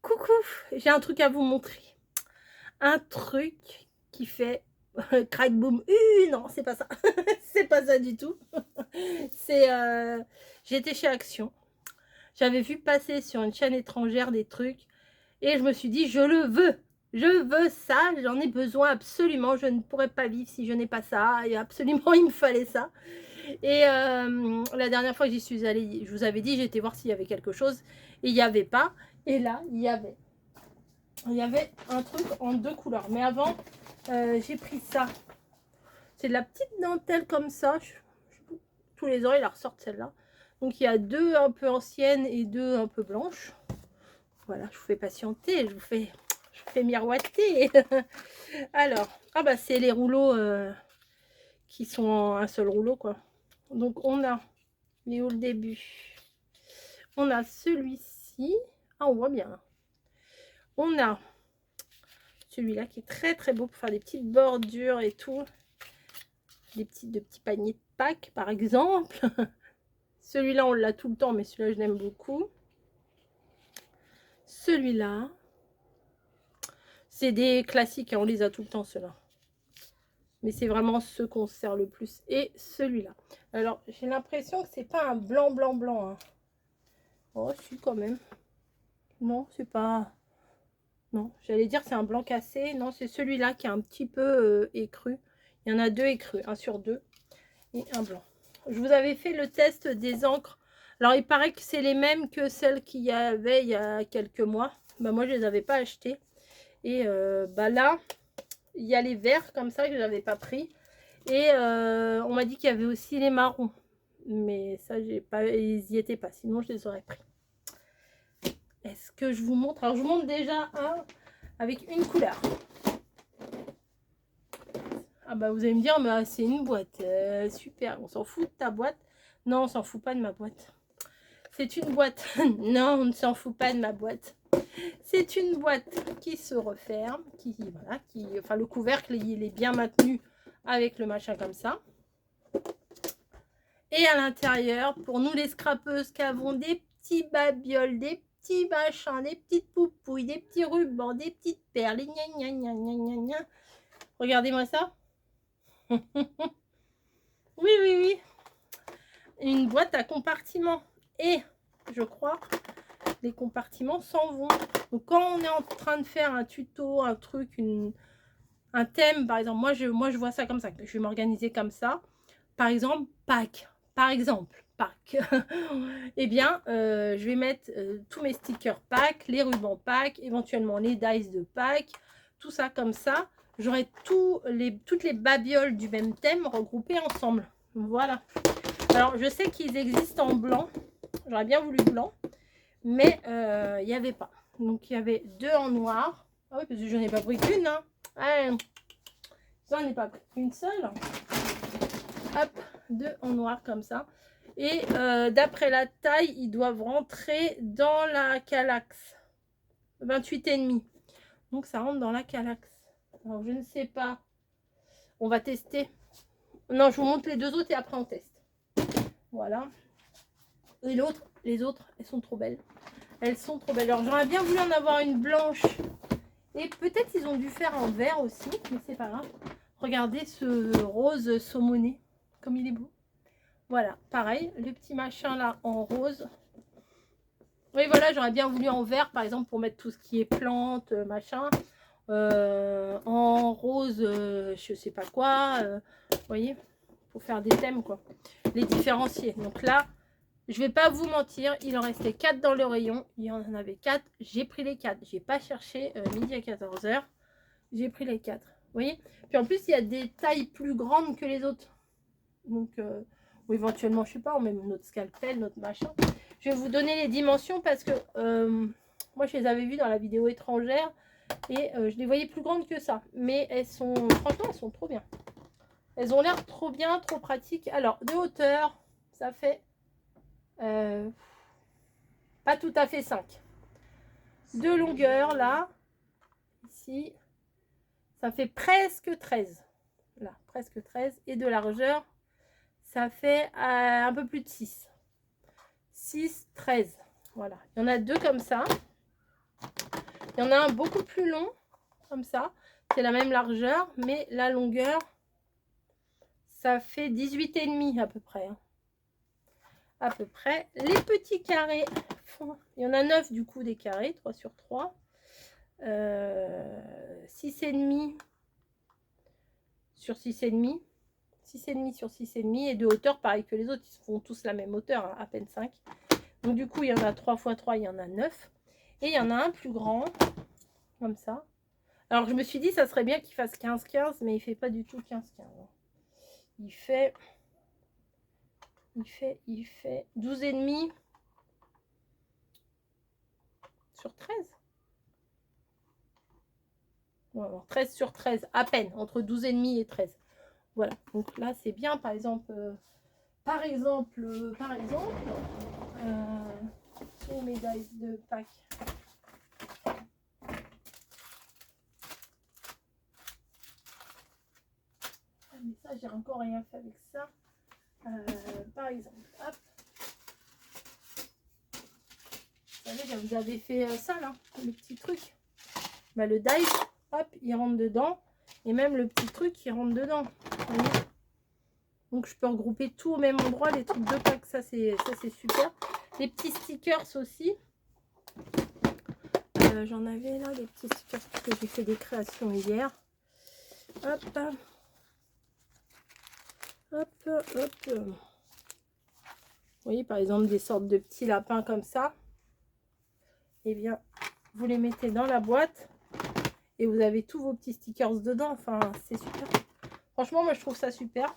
Coucou, j'ai un truc à vous montrer. Un truc qui fait crack boom. Non, c'est pas ça. C'est pas ça du tout. C'est j'étais chez Action. J'avais vu passer sur une chaîne étrangère des trucs et je me suis dit je le veux. Je veux ça, j'en ai besoin absolument. Je ne pourrais pas vivre si je n'ai pas ça et absolument il me fallait ça. Et la dernière fois que j'y suis allée, je vous avais dit, j'étais voir s'il y avait quelque chose et il n'y avait pas. Et là, il y avait. Il y avait un truc en 2 couleurs. Mais avant, j'ai pris ça. C'est de la petite dentelle comme ça. Tous les ans, ils la ressortent celle-là. Donc il y a 2 un peu anciennes et 2 un peu blanches. Voilà, je vous fais patienter, je vous fais miroiter. Alors, ah bah c'est les rouleaux qui sont en un seul rouleau quoi. Donc on a, il est où le début? On a celui-ci. Ah, on voit bien. On a celui-là qui est très très beau pour faire des petites bordures et tout. De petits paniers de Pâques par exemple. Celui-là on l'a tout le temps mais celui-là je l'aime beaucoup. Celui-là, c'est des classiques, hein, on les a tout le temps ceux-là. Mais c'est vraiment ceux qu'on se sert le plus. Et celui-là. Alors j'ai l'impression que c'est pas un blanc blanc blanc. Hein. Oh si quand même. Non c'est pas... Non, j'allais dire c'est un blanc cassé. Non, c'est celui-là qui est un petit peu écru. Il y en a 2 écrus, 1 sur 2 et un blanc. Je vous avais fait le test des encres. Alors, il paraît que c'est les mêmes que celles qu'il y avait il y a quelques mois. Bah, moi, je les avais pas achetées. Et bah là, il y a les verts comme ça que je n'avais pas pris. Et on m'a dit qu'il y avait aussi les marrons. Mais ça, j'ai pas, ils n'y étaient pas. Sinon, je les aurais pris. Est-ce que je vous montre? Alors, je vous montre déjà un avec une couleur. Ah bah vous allez me dire, mais c'est une boîte. Super, on s'en fout de ta boîte. Non, on s'en fout pas de ma boîte. C'est une boîte. Non, on ne s'en fout pas de ma boîte. C'est une boîte qui se referme, voilà, enfin le couvercle il est bien maintenu avec le machin comme ça. Et à l'intérieur, pour nous les scrapeuses qui avons des petits babioles, des petits machins, des petites poupouilles, des petits rubans, des petites perles, gna gna gna gna gna gna. Regardez-moi ça. Oui, oui, oui. Une boîte à compartiments. Et je crois les compartiments s'en vont. Donc quand on est en train de faire un tuto, un truc, un thème, par exemple, moi je vois ça comme ça. Je vais m'organiser comme ça. Par exemple, Pâques. Par exemple, Pâques. Eh bien, je vais mettre tous mes stickers Pâques, les rubans Pâques, éventuellement les dice de Pâques, tout ça comme ça. J'aurai toutes les babioles du même thème regroupées ensemble. Voilà. Alors, je sais qu'ils existent en blanc. J'aurais bien voulu blanc. Mais il n'y avait pas. Donc, il y avait 2 en noir. Ah oui, parce que je n'en ai pas pris qu'une. Hein. Ouais, j'en ai pas pris une seule. Hop, 2 en noir comme ça. Et d'après la taille, ils doivent rentrer dans la Kallax. 28,5. Donc, ça rentre dans la Kallax. Alors, je ne sais pas. On va tester. Non, je vous montre les 2 autres et après on teste. Voilà. Et l'autre, les autres, elles sont trop belles. Elles sont trop belles. Alors j'aurais bien voulu en avoir une blanche. Et peut-être ils ont dû faire en vert aussi, mais c'est pas grave. Regardez ce rose saumoné, comme il est beau. Voilà, pareil, le petit machin là en rose. Oui, voilà, j'aurais bien voulu en vert, par exemple, pour mettre tout ce qui est plantes, machin. En rose, je sais pas quoi. Vous voyez, pour faire des thèmes, quoi. Les différencier. Donc là, je vais pas vous mentir, il en restait 4 dans le rayon. Il y en avait 4. J'ai pris les 4. J'ai pas cherché midi à 14 h. J'ai pris les 4. Vous voyez? Puis en plus, il y a des tailles plus grandes que les autres. Donc, ou éventuellement, je sais pas, on met notre scalpel, notre machin. Je vais vous donner les dimensions parce que moi, je les avais vues dans la vidéo étrangère et je les voyais plus grandes que ça. Mais elles sont, franchement, elles sont trop bien. Elles ont l'air trop bien, trop pratiques. Alors, de hauteur, ça fait... pas tout à fait 5. De longueur, là, ici, ça fait presque 13. Là, presque 13. Et de largeur, ça fait un peu plus de 6. 6, 13. Voilà. Il y en a 2 comme ça. Il y en a un beaucoup plus long, comme ça. C'est la même largeur, mais la longueur, ça fait 18,5 à peu près. Hein. À peu près. Les petits carrés, il y en a 9 du coup des carrés, 3 sur 3. 6,5 sur 6,5. 6,5 sur 6,5 et de hauteur pareil que les autres, ils font tous la même hauteur, hein, à peine 5. Donc du coup, il y en a 3 x 3, il y en a 9. Et il y en a un plus grand, comme ça. Alors je me suis dit, ça serait bien qu'il fasse 15-15, mais il fait pas du tout 15-15. Il fait 12,5 sur 13. Ouais, 13 sur 13, à peine, entre 12,5 et 13. Voilà, donc là c'est bien, par exemple, sur mes dice de pack. Mais ça, j'ai encore rien fait avec ça. Par exemple, hop. Vous savez, vous avez fait ça là, le petit truc. Bah, le dice, hop, il rentre dedans. Et même le petit truc, il rentre dedans. Vous voyez, donc je peux regrouper tout au même endroit, les trucs de pack, ça c'est super. Les petits stickers aussi. J'en avais là, les petits stickers, parce que j'ai fait des créations hier. Hop. Hop, hop. Vous voyez, par exemple, des sortes de petits lapins comme ça. Eh bien, vous les mettez dans la boîte et vous avez tous vos petits stickers dedans. Enfin, c'est super. Franchement, moi, je trouve ça super.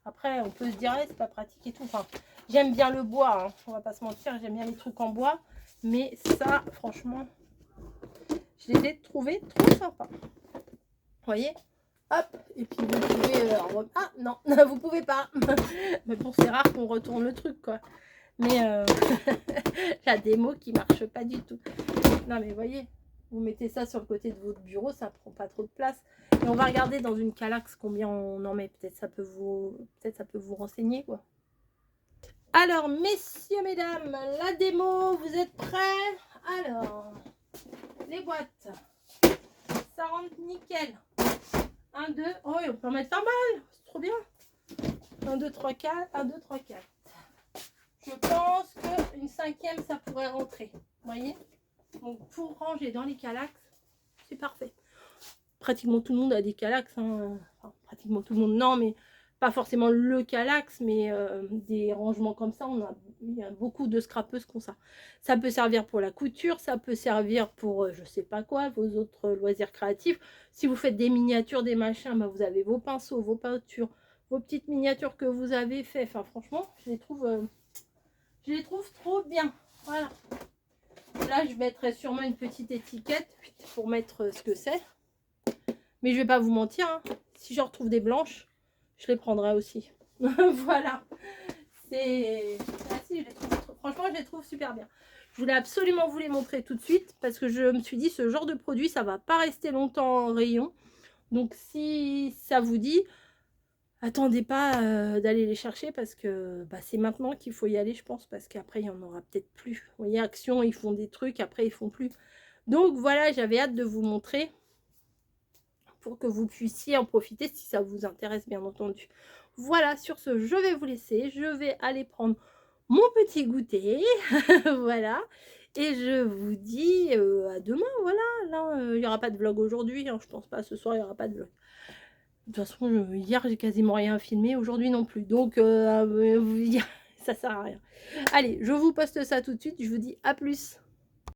Après, on peut se dire, c'est pas pratique et tout. Enfin, j'aime bien le bois, hein. On va pas se mentir. J'aime bien les trucs en bois. Mais ça, franchement, je les ai trouvés trop sympas. Vous voyez? Hop, et puis vous pouvez... ah, non, vous pouvez pas. Mais bon, c'est rare qu'on retourne le truc, quoi. Mais la démo qui marche pas du tout. Non, mais voyez, vous mettez ça sur le côté de votre bureau, ça prend pas trop de place. Et on va regarder dans une Kallax combien on en met. Peut-être ça peut vous renseigner, quoi. Alors, messieurs, mesdames, la démo, vous êtes prêts? Alors, les boîtes, ça rentre nickel. 1, 2, oh, on peut en mettre pas mal, c'est trop bien. 1, 2, 3, 4, 1, 2, 3, 4. Je pense qu'une 5e, ça pourrait rentrer. Vous voyez? Donc, pour ranger dans les Kallax, c'est parfait. Pratiquement tout le monde a des Kallax. Hein. Enfin, pratiquement tout le monde, non, mais pas forcément le Kallax, mais des rangements comme ça. Il y a beaucoup de scrapeuses qui ont ça. Ça peut servir pour la couture, ça peut servir pour je sais pas quoi, vos autres loisirs créatifs. Si vous faites des miniatures, des machins, bah, vous avez vos pinceaux, vos peintures, vos petites miniatures que vous avez fait. Enfin, franchement, je les trouve trop bien. Voilà. Là, je mettrai sûrement une petite étiquette pour mettre ce que c'est. Mais je vais pas vous mentir, hein. Si je retrouve des blanches, je les prendrai aussi. Voilà. Franchement, je les trouve super bien. Je voulais absolument vous les montrer tout de suite parce que je me suis dit, ce genre de produit, ça va pas rester longtemps en rayon. Donc, si ça vous dit, attendez pas d'aller les chercher parce que bah, c'est maintenant qu'il faut y aller, je pense, parce qu'après, il n'y en aura peut-être plus. Vous voyez, Action, ils font des trucs, après, ils font plus. Donc, voilà, j'avais hâte de vous montrer pour que vous puissiez en profiter si ça vous intéresse, bien entendu. Voilà, sur ce, je vais vous laisser. Je vais aller prendre mon petit goûter. Voilà. Et je vous dis à demain. Voilà. Là, il n'y aura pas de vlog aujourd'hui. Hein, je pense pas. Ce soir, il n'y aura pas de vlog. De toute façon, hier, j'ai quasiment rien filmé. Aujourd'hui non plus. Donc, ça sert à rien. Allez, je vous poste ça tout de suite. Je vous dis à plus.